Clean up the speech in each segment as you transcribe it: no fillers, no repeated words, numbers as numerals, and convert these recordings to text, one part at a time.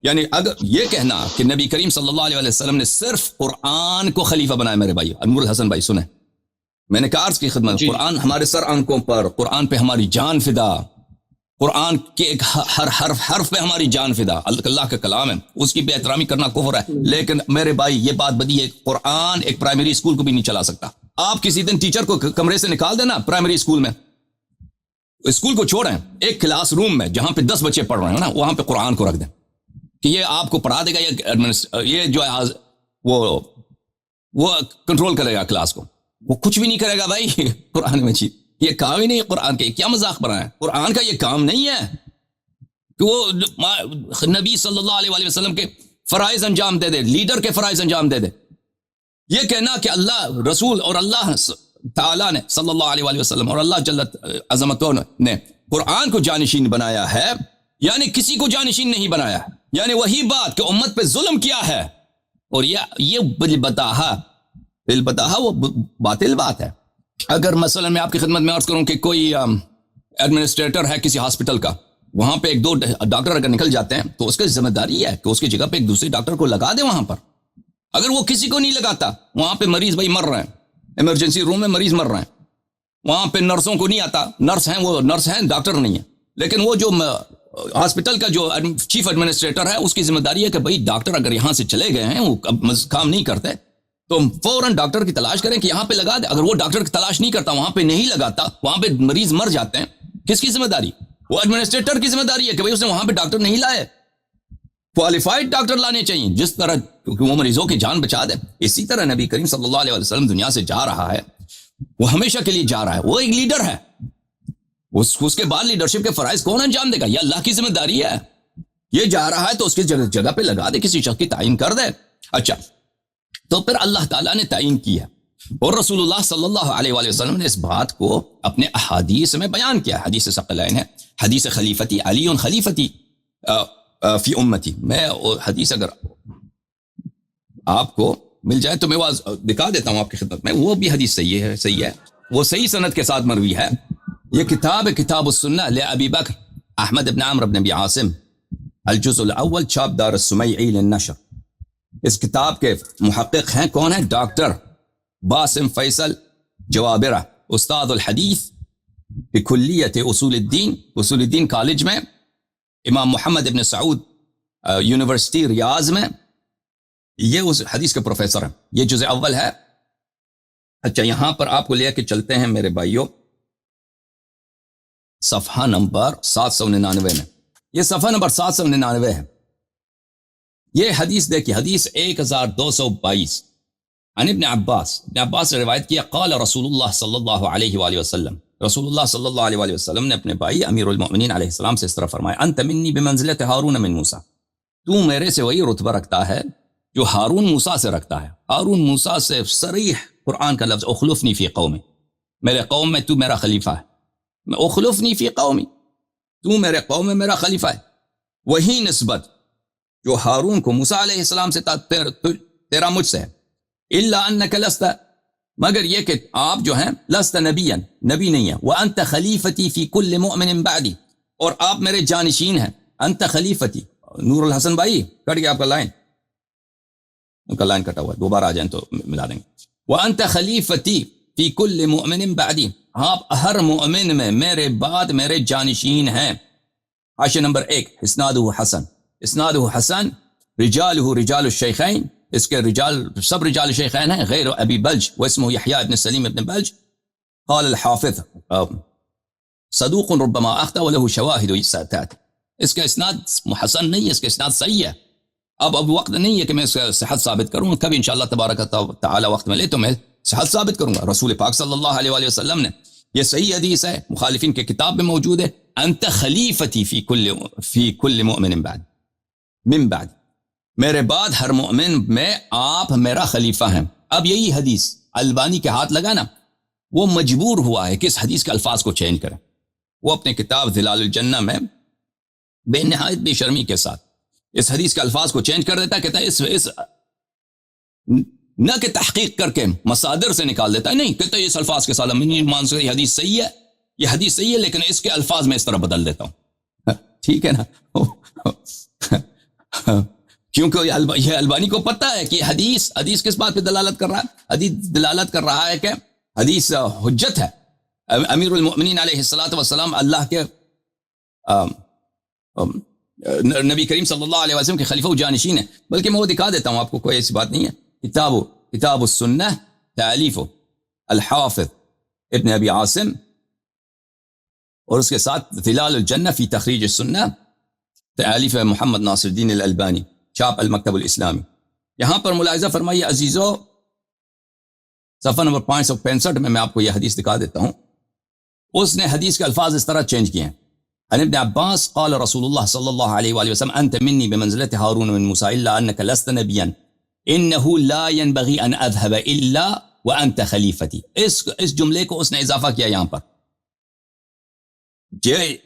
یعنی اگر یہ کہنا کہ نبی کریم صلی اللہ علیہ وسلم نے صرف قرآن کو خلیفہ بنایا، میرے بھائی انور الحسن بھائی سنیں، میں نے کہا عرض کی خدمت، قرآن ہمارے سر آنکھوں پر، قرآن پہ ہماری جان فدا، قرآن کے ایک ہر حرف پہ ہماری جان فدا، اللہ کا کلام ہے، اس کی بے احترامی کرنا کفر ہے۔ لیکن میرے بھائی یہ بات بدی ہے، قرآن ایک پرائمری اسکول کو بھی نہیں چلا سکتا۔ آپ کسی دن ٹیچر کو کمرے سے نکال دینا پرائمری اسکول میں، اسکول کو چھوڑیں، ایک کلاس روم میں جہاں پہ 10 بچے پڑھ رہے ہیں نا، وہاں پہ قرآن کو رکھ دیں کہ یہ آپ کو پڑھا دے گا، یہ جو ہے وہ کنٹرول کرے گا کلاس کو، وہ کچھ بھی نہیں کرے گا بھائی۔ قرآن میں چیز یہ کام ہی نہیں ہے، قرآن کے کیا مذاق بنا ہے، قرآن کا یہ کام نہیں ہے کہ وہ نبی صلی اللہ علیہ وسلم کے فرائض انجام دے دے، لیڈر کے فرائض انجام دے دے۔ یہ کہنا کہ اللہ رسول اور اللہ تعالیٰ نے صلی اللہ علیہ وسلم اور اللہ جل عظمتوں نے قرآن کو جانشین بنایا ہے، یعنی کسی کو جانشین نہیں بنایا ہے، یعنی وہی بات کہ امت پہ ظلم کیا ہے، اور یہ بالبتاہا وہ باطل بات ہے۔ اگر مثلا میں آپ کی خدمت میں عرض کروں کہ کوئی ایڈمنسٹریٹر ہے کسی ہاسپٹل کا، وہاں پہ 1-2 ڈاکٹر اگر نکل جاتے ہیں تو اس کی ذمہ داری ہے کہ اس کی جگہ پہ ایک دوسرے ڈاکٹر کو لگا دے وہاں پر۔ اگر وہ کسی کو نہیں لگاتا، وہاں پہ مریض بھائی مر رہے ہیں، ایمرجنسی روم میں مریض مر رہے ہیں، وہاں پہ نرسوں کو نہیں آتا، نرس ہیں وہ نرس ہیں، ڈاکٹر نہیں ہے، لیکن وہ جو ہاسپٹل کا جو چیف ایڈمنسٹریٹر ہے اس کی ذمہ داری ہے کہ بھئی ڈاکٹر اگر یہاں سے چلے گئے ہیں، وہ کام نہیں کرتے تو فوراً ڈاکٹر کی تلاش کریں کہ یہاں پہ لگا دے۔ اگر وہ ڈاکٹر کی تلاش نہیں کرتا، وہاں پہ نہیں لگاتا، وہاں پہ مریض مر جاتے ہیں، کس کی ذمہ داری؟ وہ ایڈمنسٹریٹر کی ذمہ داری ہے کہ بھئی اس نے وہاں پہ ڈاکٹر نہیں لائے، کوالیفائڈ ڈاکٹر لانے چاہیے، جس طرح کیونکہ وہ مریضوں کی جان بچا دے۔ اسی طرح نبی کریم صلی اللہ علیہ وسلم دنیا سے جا رہا ہے، وہ ہمیشہ کے لیے جا رہا ہے، وہ ایک لیڈر ہے، اس کے بعد لیڈرشپ کے فرائض کون انجام دے گا؟ یہ اللہ کی ذمہ داری ہے۔ یہ جا رہا ہے تو اس کی جگہ پہ لگا دے، کسی شخص کی تعین کر دے۔ اچھا، تو پھر اللہ تعالیٰ نے تعین کیا، اور رسول اللہ صلی اللہ علیہ وآلہ وسلم نے اس بات کو اپنے احادیث میں بیان کیا۔ حدیث ثقلین ہے، حدیث خلیفتی علی خلیفتی فی امتی۔ میں حدیث اگر آپ کو مل جائے تو میں وہ دکھا دیتا ہوں آپ کی خدمت میں، وہ بھی حدیث صحیح ہے، وہ صحیح سند کے ساتھ مروی ہے۔ یہ کتاب کتاب السنہ لأبی بکر احمد بن عمرو بن ابی عاصم، الجزء الاول، چھاپ دار السمیعی للنشر۔ اس کتاب کے محقق ہیں کون ہیں؟ ڈاکٹر باسم فیصل جوابرہ، استاد الحدیث بکلیت اصول الدین کالج میں، امام محمد ابن سعود یونیورسٹی ریاض میں، یہ اس حدیث کے پروفیسر ہیں۔ یہ جزء اول ہے۔ اچھا، یہاں پر آپ کو لے کے چلتے ہیں میرے بھائیوں صفحہ نمبر 799 میں، یہ صفحہ نمبر 799 ہے۔ یہ حدیث دیکھیے، حدیث 1222 عن ابن عباس نے روایت کیا، قال رسول اللہ صلی اللہ علیہ وآلہ وسلم، رسول اللہ صلی اللہ علیہ وآلہ وسلم نے اپنے بھائی امیر المؤمنین علیہ السلام سے اس طرح فرمایا، انت منی بمنزلت ہارون من موسیٰ، تو میرے سے وہی رتبہ رکھتا ہے جو ہارون موسیٰ سے رکھتا ہے۔ ہارون موسیٰ سے صریح قرآن کا لفظ، اخلفنی فی قومی، میرے قوم میں تو میرا خلیفہ ہے، اخلفنی فی قومی، تو میرے قوم میں میرا خلیفہ ہے۔ وہی نسبت جو ہارون کو موسیٰ علیہ السلام سے تیرا مجھ سے ہے، الا انک لست، مگر یہ کہ آپ جو ہیں لست نبیا، نبی نہیں ہے، وانت خلیفتی فی کل مؤمن بعدی، اور آپ میرے جانشین ہیں، انت خلیفتی۔ نور الحسن بھائی کٹ گیا آپ کا لائن، ان کا لائن کٹا ہوا، دوبارہ آ جائیں تو ملا دیں گے۔ وانت خلیفتی فی کل مؤمن بعدی، آپ ہر مؤمن میں میرے بعد میرے جانشین ہیں۔ حاشیہ نمبر 1، اسنادہ حسن، رجالہ رجال الشیخین، اس کے رجال سب رجال الشیخین ہیں، غیر ابی بلج واسمہ یحییٰ ابن سلیم ابن بلج۔ قال الحافظ صدوق ربما اخطأ وله شواہد ستأتی، اس کا اسناد حسن نہیں ہے، اس کا اسناد صحیح ہے۔ اب وقت نہیں ہے کہ میں اس کا صحت ثابت کروں، کبھی انشاءاللہ تبارک تعالی وقت ملے تو میں صحت ثابت کروں گا۔ رسول پاک صلی اللہ علیہ وآلہ وسلم نے، یہ صحیح حدیث ہے، مخالفین کے کتاب میں موجود ہے، انت خلیفتی فی کل مؤمن بعد، من بعد، میرے بعد ہر مؤمن میں آپ میرا خلیفہ ہیں۔ اب یہی حدیث البانی کے ہاتھ لگانا، وہ مجبور ہوا ہے کہ اس حدیث کے الفاظ کو چینج کرے۔ وہ اپنے کتاب ظلال الجنہ میں بے نہایت بے شرمی کے ساتھ اس حدیث کے الفاظ کو چینج کر دیتا ہے، کہتا ہے اس نہ کہ تحقیق کر کے مصادر سے نکال دیتا ہے، نہیں، کہتا ہے اس الفاظ کے ساتھ میں نہیں مان سکتا، یہ حدیث صحیح ہے، یہ حدیث صحیح ہے، لیکن اس کے الفاظ میں اس طرح بدل دیتا ہوں۔ ٹھیک ہے نا؟ کیونکہ یہ البانی کو پتہ ہے کہ حدیث کس بات پہ دلالت کر رہا ہے؟ حدیث دلالت کر رہا ہے کہ حدیث حجت ہے. امیر المؤمنین علیہ الصلوۃ والسلام اللہ کے نبی کریم صلی اللہ علیہ وسلم کے خلیفہ و جانشین ہیں. بلکہ میں وہ دکھا دیتا ہوں آپ کو، کوئی ایسی بات نہیں ہے. کتاب السنہ تالیف الحافظ ابن ابی عاصم، اور اس کے ساتھ ظلال الجنہ فی تخریج السنہ تالیف محمد ناصر الدین الالبانی، چھاپ المکتب الاسلامی. یہاں پر ملاحظہ فرمائیے عزیزو، صفحہ نمبر 565 میں آپ کو یہ حدیث دکھا دیتا ہوں. اس نے حدیث کے الفاظ اس طرح چینج کیے ہیں. عن ابن عباس قال رسول اللہ صلی اللہ علیہ وآلہ وسلم انت منی بمنزلت هارون من موسیٰ الا انك لست نبیا انه لا ينبغي ان اذهب الا وانت خلیفتی. اس جملے کو اس نے اضافہ کیا، یہاں پر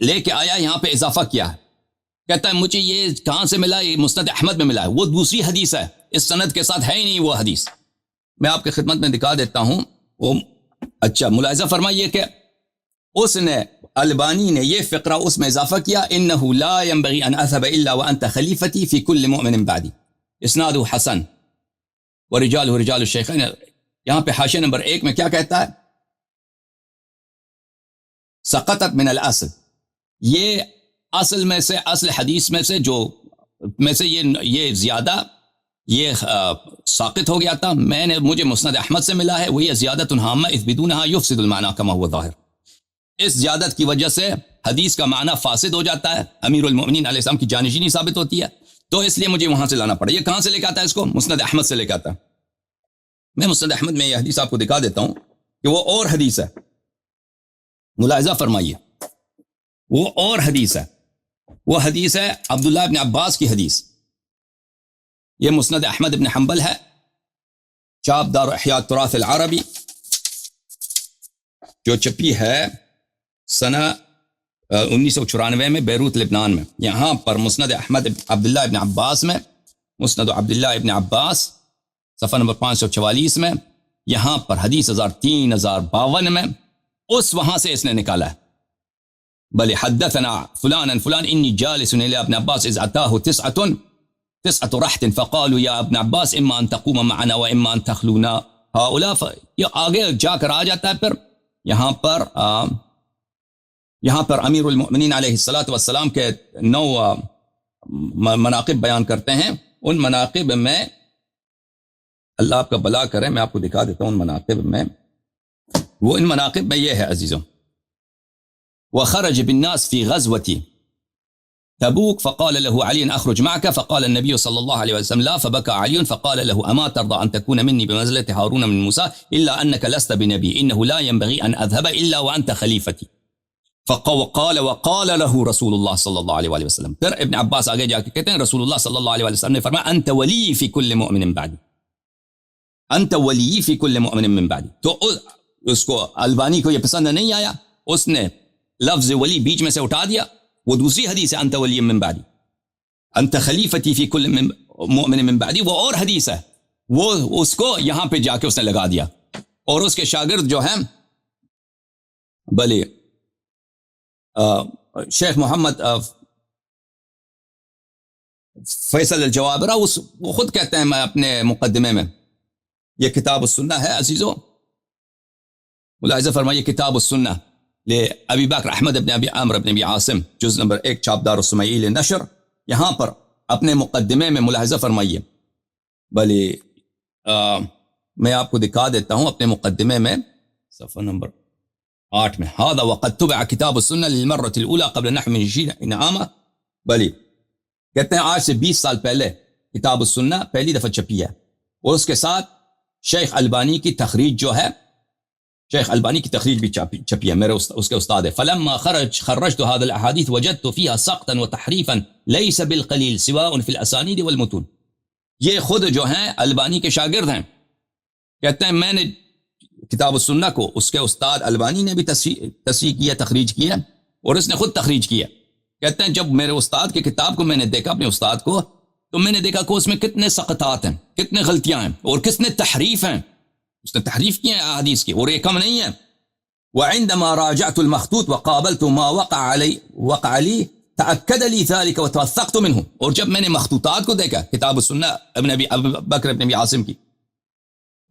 لے کے آیا، یہاں پہ اضافہ کیا ہے. کہتا ہے مجھے یہ کہاں سے ملا؟ یہ مسند احمد میں ملا ہے. وہ دوسری حدیث ہے، اس سند کے ساتھ ہے ہی نہیں وہ حدیث. میں آپ کی خدمت میں دکھا دیتا ہوں. وہ اچھا ملاحظہ فرمائیے کہ اس نے البانی نے یہ فقرہ اس میں اضافہ کیا، انه لا ينبغي ان اذهب الا وانت خلیفتی فی کل مؤمن بعدی، اسناد حسن ورجاله رجال الشیخین. یہاں پہ حاشیہ نمبر 1 میں کیا کہتا ہے؟ سقطت من الاصل، یہ اصل میں سے، اصل حدیث میں سے جو میں سے یہ زیادہ یہ ساقط ہو گیا تھا. مجھے مسند احمد سے ملا ہے. وہی زیادت ہامہ اذ بدونها يفسد المعنى كما هو ظاہر. اس زیادت کی وجہ سے حدیث کا معنی فاسد ہو جاتا ہے، امیر المؤمنین علیہ السلام کی جانشینی ثابت ہوتی ہے. تو اس لیے مجھے وہاں سے لانا پڑا. یہ کہاں سے لے کے آتا ہے؟ اس کو مسند احمد سے لے کے آتا ہے. میں مسند احمد میں یہ حدیث آپ کو دکھا دیتا ہوں کہ وہ اور حدیث ہے. ملاحظہ فرمائیے، وہ اور حدیث ہے. وہ حدیث ہے عبداللہ ابن عباس کی حدیث. یہ مسند احمد ابن حنبل ہے، چاپ دار احیاء التراث العربی، جو چھپی ہے سنہ 1994 میں بیروت لبنان میں. یہاں پر مسند احمد عبداللہ ابن عباس میں، مسند عبداللہ ابن عباس صفحہ نمبر 544 میں، یہاں پر حدیث 3052 میں اس وہاں سے اس نے نکالا ہے. بل حدثنا فلان فلان انی جالس الى ابن عباس اذ اتاه تسعة رحت فقالوا یا ابن عباس اما ان تقوم معنا و اما ان تخلونا هؤلاء. یہ آگے جا کر آ جاتا ہے. پھر یہاں پر امیر المؤمنین علیہ الصلوۃ والسلام کے 9 مناقب بیان کرتے ہیں. ان مناقب میں اللہ آپ کا بلا کرے، میں آپ کو دکھا دیتا ہوں ان مناقب میں. وہ ان مناقب میں یہ ہے عزیزوں، وخرج بالناس في غزوة تبوك فقال له علي أخرج معك فقال النبي صلى الله عليه وسلم لا فبكى علي فقال له أما ترضى أن تكون مني بمنزلة هارون من موسى إلا أنك لست بنبي إنه لا ينبغي أن أذهب إلا وأنت خليفتي. وقال له رسول الله صلى الله عليه وسلم. پھر ابن عباس آگے جا کے کہتے ہیں رسول اللہ صلی اللہ علیہ وسلم نے فرمایا أنت ولي في كل مؤمن بعدي، أنت ولي في كل مؤمن من بعدي. تو اس کو البانی کو یہ پسند نہیں آیا، اس نے لفظ ولی بیچ میں سے اٹھا دیا. وہ دوسری حدیث ہے انت ولی من بعدی، انت خلیفتی فی کل مؤمن من بعدی. وہ اور حدیث ہے، وہ اس کو یہاں پہ جا کے اس نے لگا دیا. اور اس کے شاگرد جو ہیں بلے شیخ محمد فیصل الجوابرہ، وہ خود کہتے ہیں میں اپنے مقدمے میں، یہ کتاب السنہ ہے عزیزو. ملاحظہ فرمائیے کتاب السنہ ابی بکر احمد ابن ابی عامر ابن ابی عاصم، جز نمبر 1، چاپ دار السمعی نشر. یہاں پر اپنے مقدمے میں ملاحظہ فرمائیے، بلی میں آپ کو دکھا دیتا ہوں اپنے مقدمے میں صفحہ نمبر 8 میں. هذا وقد تبع کتاب السنہ للمرة الاولى قبل نحو من 20 عاما. بلی کہتے ہیں آج سے 20 سال پہلے کتاب السنہ پہلی دفعہ چھپی ہے، اور اس کے ساتھ شیخ البانی کی تخریج جو ہے، شیخ البانی کی تخریج بھی چھپی ہے، میرے اس کے استاد ہے. فلما خرجت هذا الاحاديث وجدت فيها سقطا وتحريفا ليس بالقليل سواء في الاسانید والمتون. یہ خود جو ہیں البانی کے شاگرد ہیں، کہتے ہیں میں نے کتاب السنہ کو اس کے استاد البانی نے بھی تصحیح کیا، تخریج کیا، اور اس نے خود تخریج کیا. کہتے ہیں جب میرے استاد کی کتاب کو میں نے دیکھا، اپنے استاد کو، تو میں نے دیکھا کہ اس میں کتنے سقطات ہیں، کتنے غلطیاں ہیں، اور کتنے تحریف ہیں. اس نے تحریف کیا ہے احادیث کی، اور یہ کم نہیں ہے. وعندما راجعت المخطوط وقابلت ما وقع لي تأکد لی ذلك وتوثقت منه، اور جب میں نے مخطوطات کو دیکھا، کتاب السنہ ابن ابی بکر ابن ابی عاصم کی،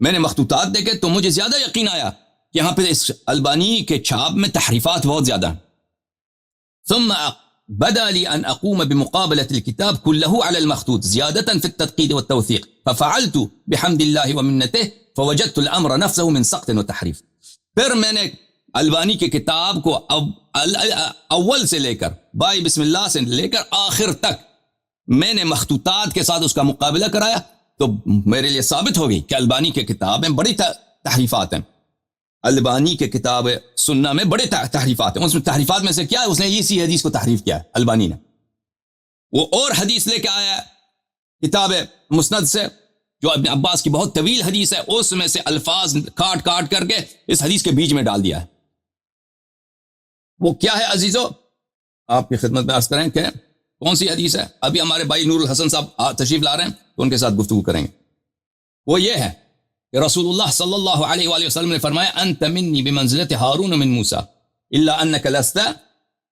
میں نے مخطوطات دیکھے تو مجھے زیادہ یقین آیا کہ یہاں پہ اس البانی کے چھاپ میں تحریفات بہت زیادہ ہیں. ثم بدا لي أن أقوم بمقابلة الكتاب كله على المخطوط زيادة في التدقيق والتوثيق، ففعلت بحمد الله ومنته فوجدت الأمر نفسه من سقط وتحريف. پھر میں نے البانی کی کتاب کو اول سے لے کر بائی بسم اللہ سے لے کر آخر تک میں نے مخطوطات کے ساتھ اس کا مقابلہ کرایا، تو میرے لیے ثابت ہو گئی کہ البانی کی کتاب میں بڑی تحریفات ہیں. البانی کے کتاب سنہ میں بڑے تحریفات ہیں. اس میں تحریفات میں سے کیا ہے؟ اس نے اسی حدیث کو تحریف کیا ہے البانی نے. وہ اور حدیث لے کے آیا ہے کتاب مسند سے، جو ابن عباس کی بہت طویل حدیث ہے، اس میں سے الفاظ کاٹ کاٹ کر کے اس حدیث کے بیچ میں ڈال دیا ہے. وہ کیا ہے عزیزو؟ آپ کی خدمت میں عرض کریں کہ کون سی حدیث ہے؟ ابھی ہمارے بھائی نور الحسن صاحب تشریف لا رہے ہیں تو ان کے ساتھ گفتگو کریں گے. وہ یہ ہے کہ رسول اللہ صلی اللہ علیہ وآلہ وسلم نے فرمایا انت منی بمنزلت ہارون من موسیٰ الا انک لست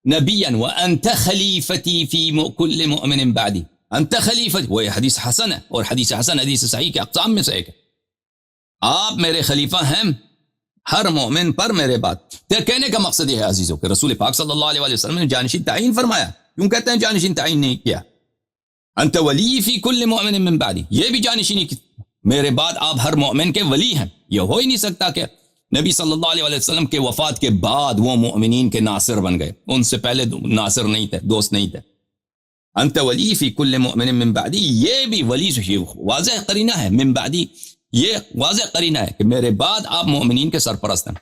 نبیا وانت خلیفتی فی کل مؤمن بعدی. انت خلیفتی، وہ حدیث حسن ہے، اور حدیث حسن حدیث صحیح کے اقسام میں سے ایک ہے. آپ میرے خلیفہ ہیں ہر مومن پر میرے بعد. کہنے کا مقصد یہ ہے عزیزوں کہ رسول پاک صلی اللہ علیہ وآلہ وسلم نے جانشین تعین فرمایا. کیوں کہتے ہیں جانشین تعین نہیں کیا؟ انت ولی فی کل مؤمن من بعدی، یہ بھی جانشینی کی، میرے بعد آپ ہر مومن کے ولی ہیں. یہ ہو ہی نہیں سکتا کہ نبی صلی اللہ علیہ وسلم کے وفات کے بعد وہ مؤمنین کے ناصر بن گئے، ان سے پہلے ناصر نہیں تھے، دوست نہیں تھے. انت ولی فی کل مؤمن من بعدی، یہ بھی ولی سے واضح قرینہ ہے. من بعدی یہ واضح قرینہ ہے کہ میرے بعد آپ مومنین کے سرپرست ہیں.